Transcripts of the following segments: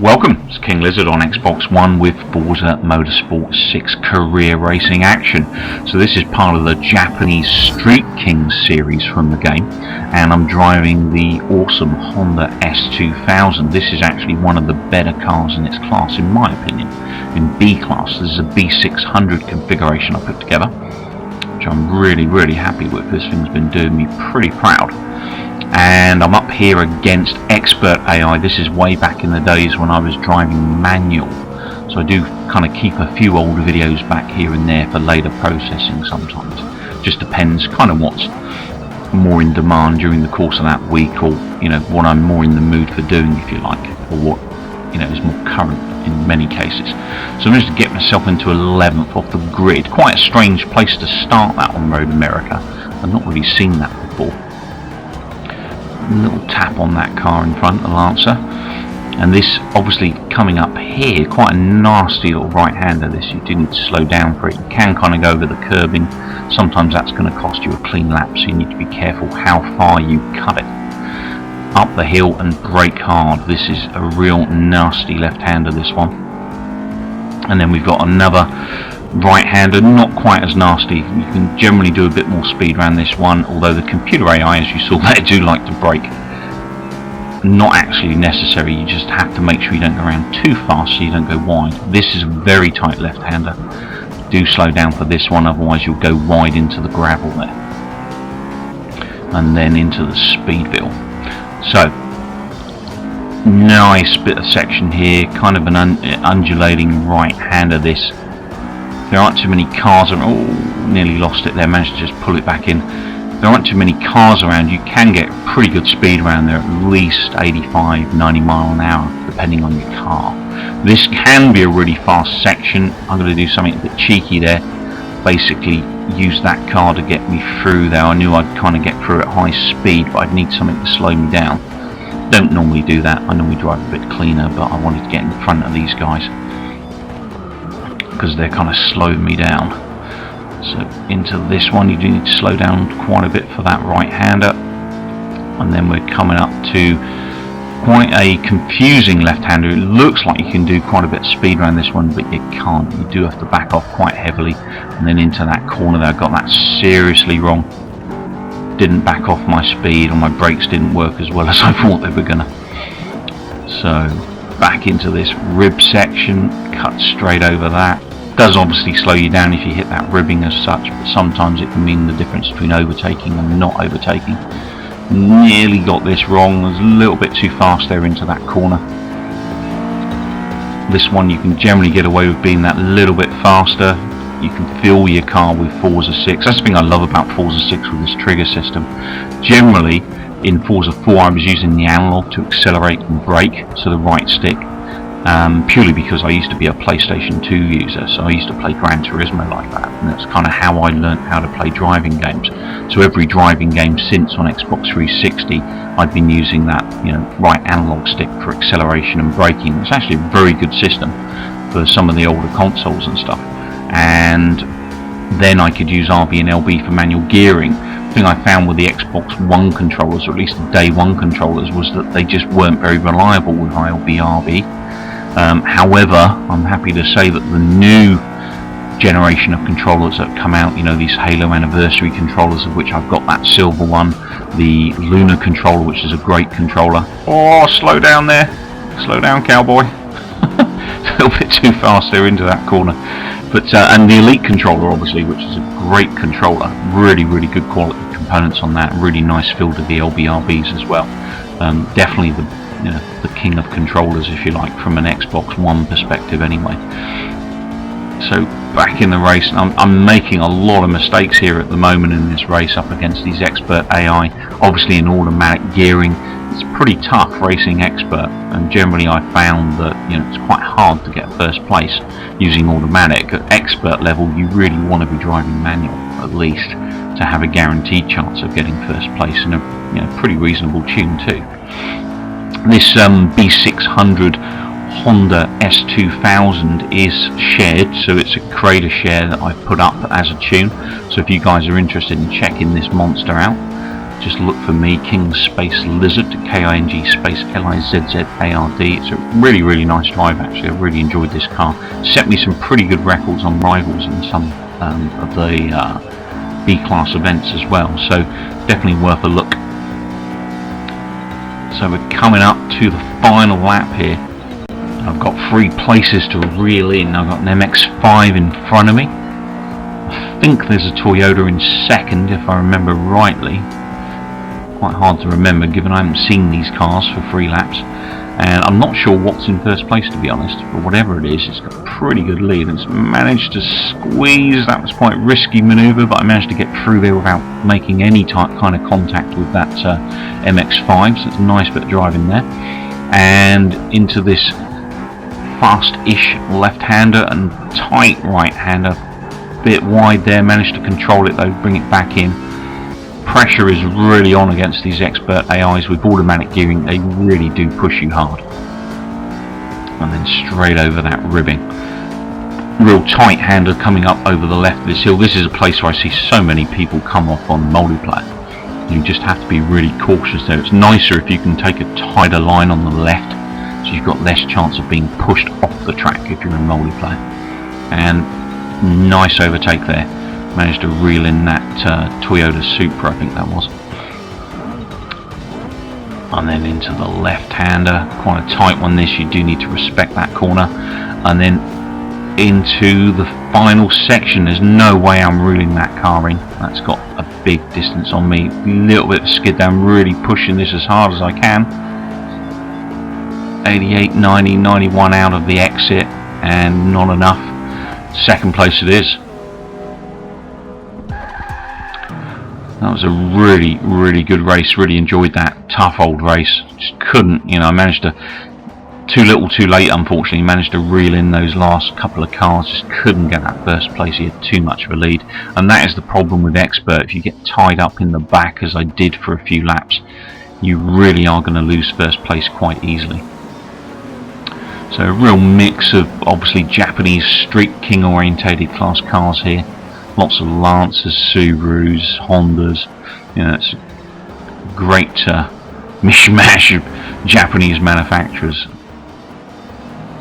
Welcome, it's King Lizzard on Xbox One with Forza Motorsport 6 career racing action. So this is part of the Japanese Street Kings series from the game, and I'm driving the awesome Honda S2000. This is actually one of the better cars in its class, in my opinion. In B class, this is a B600 configuration I put together, which I'm really happy with. This thing's been doing me pretty proud. And I'm up here against expert AI. This is way back in the days when I was driving manual, so I do kind of keep a few older videos back here and there for later processing sometimes. Just depends kind of what's more in demand during the course of that week, or what I'm more in the mood for doing, if you like, or what is more current in many cases. So I'm just to get myself into 11th off the grid. Quite a strange place to start that on Road America. I've not really seen that before. Little tap on that car in front, the Lancer, and this obviously coming up here, quite a nasty little right-hander. This, you do need to slow down for it. You can kind of go over the curbing. Sometimes that's going to cost you a clean lap, so you need to be careful how far you cut it. Up the hill and brake hard. This is a real nasty left-hander, this one. And then we've got another right-hander, not quite as nasty. You can generally do a bit more speed around this one, although the computer AI, as you saw there, do like to brake. Not actually necessary, you just have to make sure you don't go around too fast so you don't go wide. This is a very tight left-hander. Do slow down for this one, otherwise you'll go wide into the gravel there. And then into the speedville. So, nice bit of section here, kind of an undulating right-hander this. There aren't too many cars around. Oh, nearly lost it there, managed to just pull it back in. There aren't too many cars around. You can get pretty good speed around there, at least 85, 90 mile an hour, depending on your car. This can be a really fast section. I'm going to do something a bit cheeky there. Basically use that car to get me through there. I knew I'd kind of get through at high speed, but I'd need something to slow me down. Don't normally do that. I normally drive a bit cleaner, but I wanted to get in front of these guys, because they're kind of slowing me down. So into this one, you do need to slow down quite a bit for that right-hander. And then we're coming up to quite a confusing left-hander. It looks like you can do quite a bit of speed around this one, but you can't. You do have to back off quite heavily. And then into that corner there, I got that seriously wrong. Didn't back off my speed, or my brakes didn't work as well as I thought they were gonna. So back into this rib section, cut straight over that. Does obviously slow you down if you hit that ribbing as such, but sometimes it can mean the difference between overtaking and not overtaking. Nearly got this wrong. There's a little bit too fast there into that corner. This one you can generally get away with being that little bit faster. You can fill your car with Forza 6. That's the thing I love about Forza 6 with this trigger system. Generally in Forza 4 I was using the analog to accelerate and brake, so the right stick. Purely because I used to be a PlayStation 2 user, so I used to play Gran Turismo like that, and that's kind of how I learnt how to play driving games. So every driving game since on Xbox 360 I've been using that right analog stick for acceleration and braking. It's actually a very good system for some of the older consoles and stuff. And then I could use RB and LB for manual gearing. The thing I found with the Xbox One controllers, or at least the day one controllers, was that they just weren't very reliable with ILB RB. However, I'm happy to say that the new generation of controllers that have come out, these Halo Anniversary controllers, of which I've got that silver one, the Luna controller, which is a great controller. Oh, slow down there. Slow down, cowboy. A little bit too fast there into that corner. But and the Elite controller, obviously, which is a great controller. Really good quality components on that. Really nice feel to the LBRBs as well. Definitely the king of controllers, if you like, from an Xbox One perspective anyway. So back in the race, I'm making a lot of mistakes here at the moment in this race up against these expert AI. Obviously in automatic gearing it's pretty tough racing expert, and generally I found that it's quite hard to get first place using automatic. At expert level you really want to be driving manual, at least, to have a guaranteed chance of getting first place in a pretty reasonable tune too. This B600 Honda S2000 is shared, so it's a creator share that I've put up as a tune. So if you guys are interested in checking this monster out, just look for me, King Space Lizzard, King Space Lizzard. It's a really, really nice drive actually. I really enjoyed this car. Set me some pretty good records on rivals in some of the B-class events as well, so definitely worth a look. So we're coming up to the final lap here. I've got 3 places to reel in. I've got an MX-5 in front of me. I think there's a Toyota in second if I remember rightly. Quite hard to remember given I haven't seen these cars for 3 laps, and I'm not sure what's in first place to be honest, but whatever it is, it's got a pretty good lead. It's managed to squeeze. That was quite a risky manoeuvre, but I managed to get through there without making any kind of contact with that MX-5, so it's a nice bit of driving there. And into this fast-ish left-hander and tight right-hander, bit wide there, managed to control it though, bring it back in. Pressure is really on against these expert AIs with automatic gearing. They really do push you hard. And then straight over that ribbing. Real tight hander coming up over the left of this hill. This is a place where I see so many people come off on multiplayer. You just have to be really cautious there. It's nicer if you can take a tighter line on the left, so you've got less chance of being pushed off the track if you're in multiplayer. And nice overtake there. Managed to reel in that Toyota Supra, I think that was. And then into the left-hander, quite a tight one this, you do need to respect that corner. And then into the final section, there's no way I'm reeling that car in. That's got a big distance on me, a little bit of skid down, really pushing this as hard as I can. 88, 90, 91 out of the exit, and not enough. Second place it is. That was a really, really good race. Really enjoyed that tough old race. Just couldn't, I managed to, too little too late unfortunately, managed to reel in those last couple of cars. Just couldn't get that first place. He had too much of a lead, and that is the problem with expert. If you get tied up in the back, as I did for a few laps, you really are going to lose first place quite easily. So a real mix of obviously Japanese Street King orientated class cars here. Lots of Lancers, Subarus, Hondas. It's a great mishmash of Japanese manufacturers.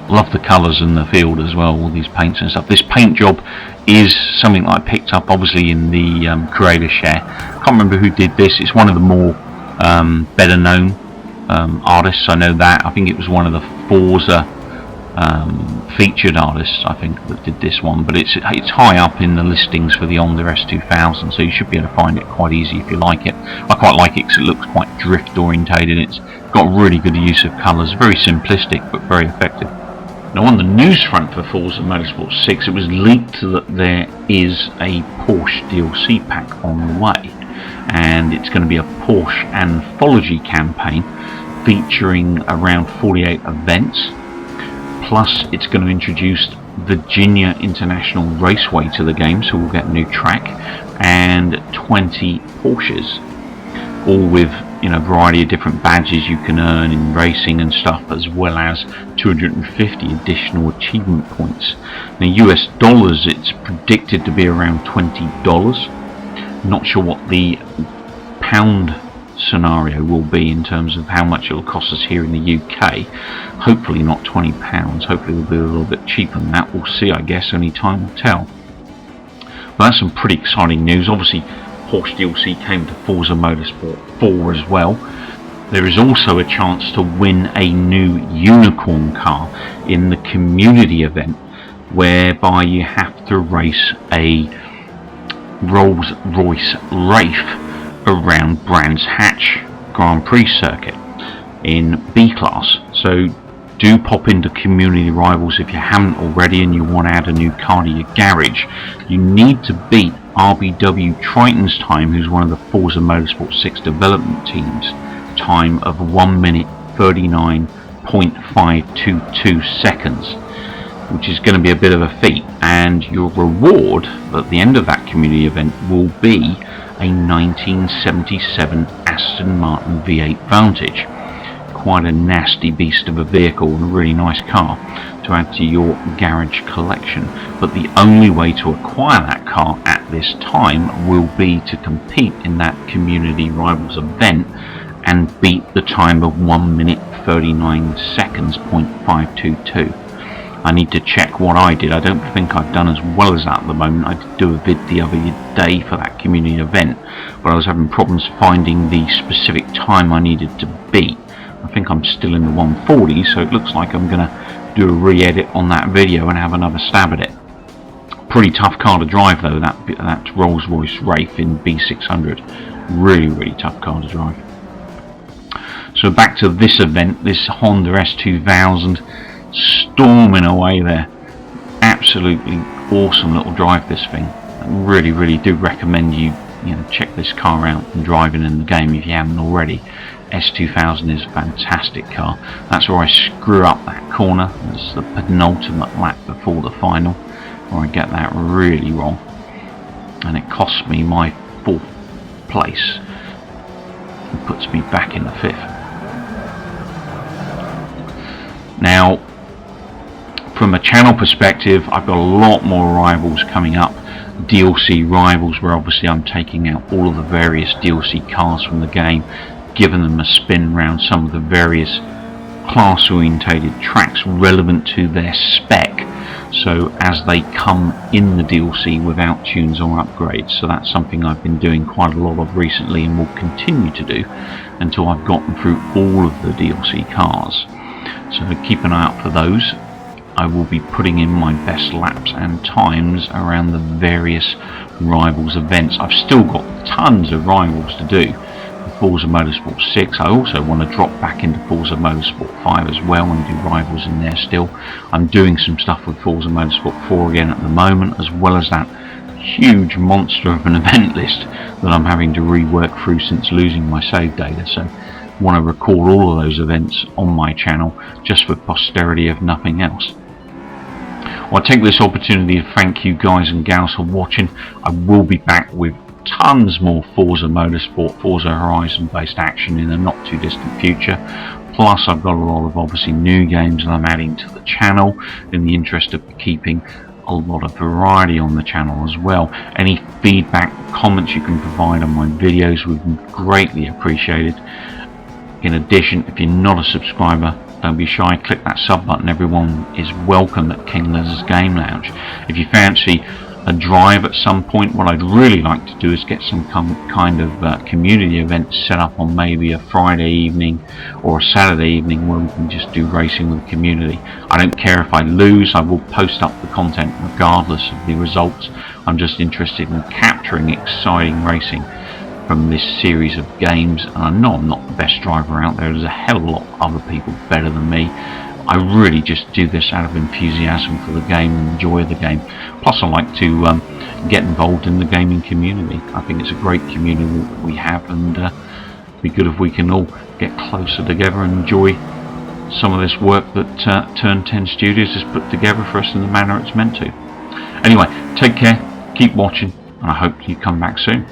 Love the colours in the field as well, all these paints and stuff. This paint job is something that I picked up obviously in the creator share. I can't remember who did this. It's one of the more better known artists, I know that. I think it was one of the Forza featured artists, I think, that did this one, but it's high up in the listings for the Honda S2000, so you should be able to find it quite easy if you like it. I quite like it because it looks quite drift orientated. It's got really good use of colours, very simplistic but very effective. Now on the news front for Forza Motorsport 6, it was leaked that there is a Porsche DLC pack on the way, and it's going to be a Porsche anthology campaign featuring around 48 events. Plus it's going to introduce Virginia International Raceway to the game, so we'll get a new track, and 20 Porsches, all with a variety of different badges you can earn in racing and stuff, as well as 250 additional achievement points. Now US dollars, it's predicted to be around $20. Not sure what the pound scenario will be in terms of how much it will cost us here in the UK. Hopefully not £20. Hopefully it will be a little bit cheaper than that. We'll see, I guess. Only time will tell. But that's some pretty exciting news. Obviously Porsche DLC came to Forza Motorsport 4 as well. There is also a chance to win a new unicorn car in the community event, whereby you have to race a Rolls-Royce Wraith around Brands Hatch Grand Prix circuit in B class. So do pop into community rivals if you haven't already and you want to add a new car to your garage. You need to beat RBW Triton's time, who's one of the Forza Motorsport 6 development teams, time of 1 minute 39.522 seconds, which is going to be a bit of a feat, and your reward at the end of that community event will be a 1977 Aston Martin V8 Vantage. quite a nasty beast of a vehicle and a really nice car to add to your garage collection. But the only way to acquire that car at this time will be to compete in that Community Rivals event and beat the time of 1 minute 39 seconds .522. I need to check what I did. I don't think I've done as well as that at the moment. I did do a vid the other day for that community event, but I was having problems finding the specific time I needed to beat. I think I'm still in the 140, so it looks like I'm going to do a re-edit on that video and have another stab at it. Pretty tough car to drive though, that Rolls-Royce Wraith in B600. Really tough car to drive. So back to this event, this Honda S2000, storming away there. Absolutely awesome little drive, this thing. I really do recommend you check this car out and drive it in the game if you haven't already. S2000 is a fantastic car. That's where I screw up that corner. It's the penultimate lap before the final where I get that really wrong, and it costs me my 4th place. It puts me back in the 5th. Now, from a channel perspective, I've got a lot more rivals coming up. DLC rivals, where obviously I'm taking out all of the various DLC cars from the game, giving them a spin around some of the various class orientated tracks relevant to their spec, so as they come in the DLC without tunes or upgrades. So that's something I've been doing quite a lot of recently and will continue to do until I've gotten through all of the DLC cars. So keep an eye out for those. I will be putting in my best laps and times around the various Rivals events. I've still got tons of Rivals to do. Forza Motorsport 6, I also want to drop back into Forza Motorsport 5 as well and do Rivals in there still. I'm doing some stuff with Forza Motorsport 4 again at the moment, as well as that huge monster of an event list that I'm having to rework through since losing my save data. So I want to record all of those events on my channel just for posterity, if nothing else. Well, I take this opportunity to thank you guys and gals for watching. I will be back with tons more Forza Motorsport, Forza Horizon based action in the not too distant future. Plus I've got a lot of obviously new games that I'm adding to the channel in the interest of keeping a lot of variety on the channel as well. Any feedback, comments you can provide on my videos would be greatly appreciated. In addition, if you're not a subscriber, don't be shy, click that sub button. Everyone is welcome at King Lizzard's Game Lounge. If you fancy a drive at some point, what I'd really like to do is get some kind of community event set up on maybe a Friday evening or a Saturday evening where we can just do racing with the community. I don't care if I lose, I will post up the content regardless of the results. I'm just interested in capturing exciting racing from this series of games, and I know I'm not the best driver out there. There's a hell of a lot of other people better than me. I really just do this out of enthusiasm for the game and enjoy the game. Plus I like to get involved in the gaming community. I think it's a great community that we have, and it'd be good if we can all get closer together and enjoy some of this work that Turn 10 Studios has put together for us in the manner it's meant to. Anyway, take care, keep watching, and I hope you come back soon.